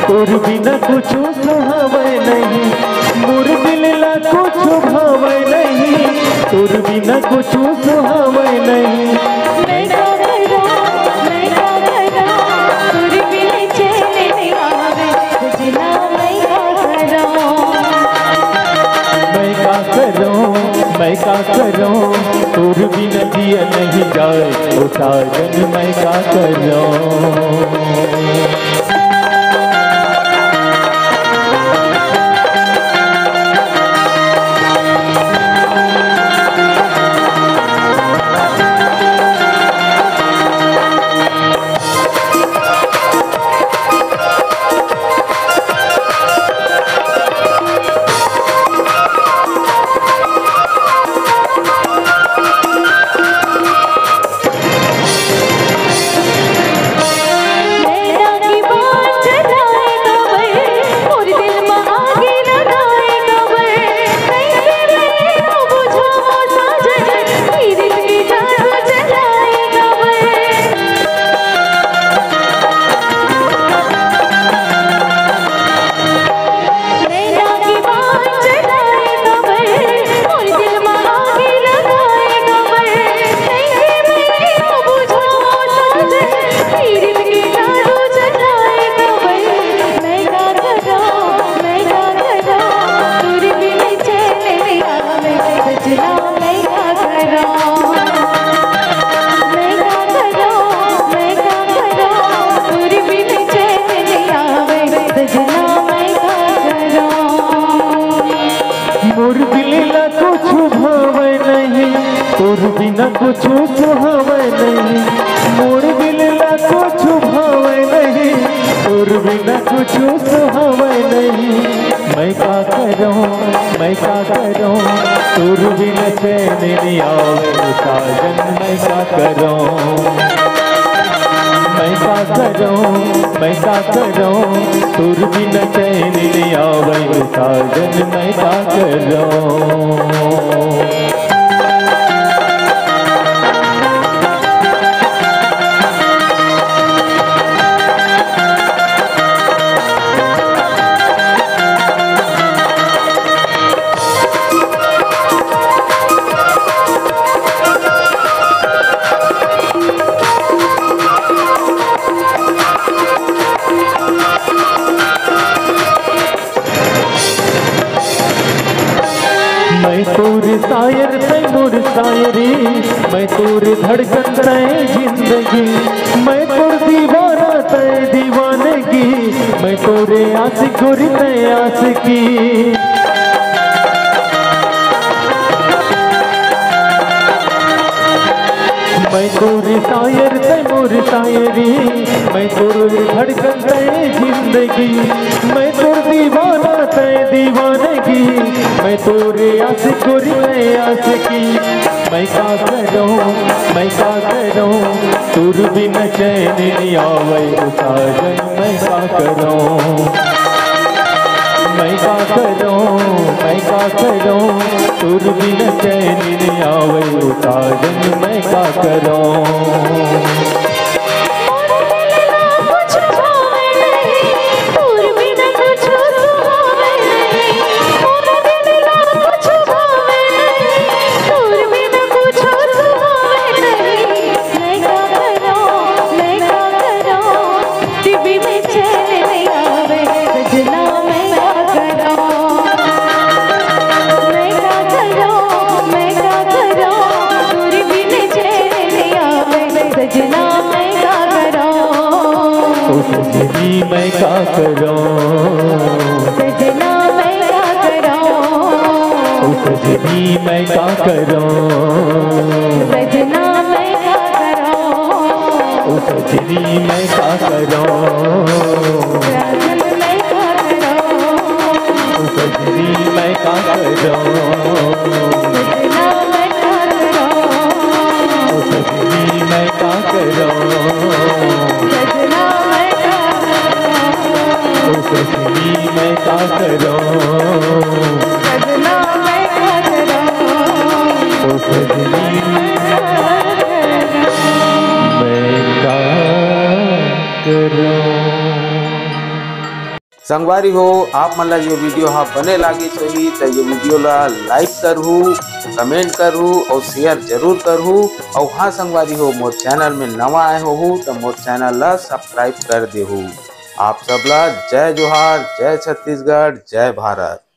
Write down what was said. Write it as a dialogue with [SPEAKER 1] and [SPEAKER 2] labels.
[SPEAKER 1] तोर बिना कुछ सुहावे नहीं, मोर दिल ला कुछ भावे नहीं, तोर बिना कुछ सुहावे नहीं।
[SPEAKER 2] मैं का करा, तोर बिना चैन नहीं आवे, सजना मैं का करूं,
[SPEAKER 1] मैं का करूं, तोर बिना जिया नहीं जाए ओ साजन, मैं का करूं। तोर बिना कुछ सुहावे नहीं, मोर दिल ला कुछ भावे नहीं, तोर बिना कुछ सुहावे नहीं। मैं का करूं, तोर बिना चैन नहीं आवे साजन, मैं का करूं, मैं का करूं, तोर बिना चैन नहीं आवे साजन, मैं का करूं। मैं तोर शायर तैमूर शायरी, मैं तोर धड़कन तय जिंदगी, मैं तोर दीवाना तय दीवानगी, मैं तोरे आशिक गोरी तय आशिकी। मैं तोर शायर तैमूर शायरी, मैं तोर धड़कन तय जिंदगी, मैं तोर दीवाना तय दीवानगी, मैं तोरे आशिक गोरी मैं आशिकी। मैं का करूं, तोर बिना चैन नहीं आवे साजन, मैं का करूं, तोर बिना चैन नहीं आवे साजन, मैं का करूं।
[SPEAKER 2] मैं का
[SPEAKER 1] सजनी मैं का करूं,
[SPEAKER 2] सजना मैं का करूं,
[SPEAKER 1] ओ सजनी मैं का करूं,
[SPEAKER 2] राजन मैं का करूं,
[SPEAKER 1] ओ सजनी मैं का करूं,
[SPEAKER 2] सजना मैं का करूं,
[SPEAKER 1] ओ सजनी मैं का करूं,
[SPEAKER 2] सजना मैं का करूं,
[SPEAKER 1] ओ सजनी मैं का करूं,
[SPEAKER 2] सजना मैं का करूं,
[SPEAKER 1] ओ सजनी मैं का करूं।
[SPEAKER 3] संगवारी हो आप मन ला ये वीडियो हाँ बने लागी सही तो ये वीडियो ला लाइक करहू, कमेंट करहू और शेयर जरूर करहू। और हाँ संगवारी हो मोर चैनल में नवा आए हो तो मोर चैनल ला सब्सक्राइब कर देहू। आप सबला जय जोहार, जय छत्तीसगढ़, जय भारत।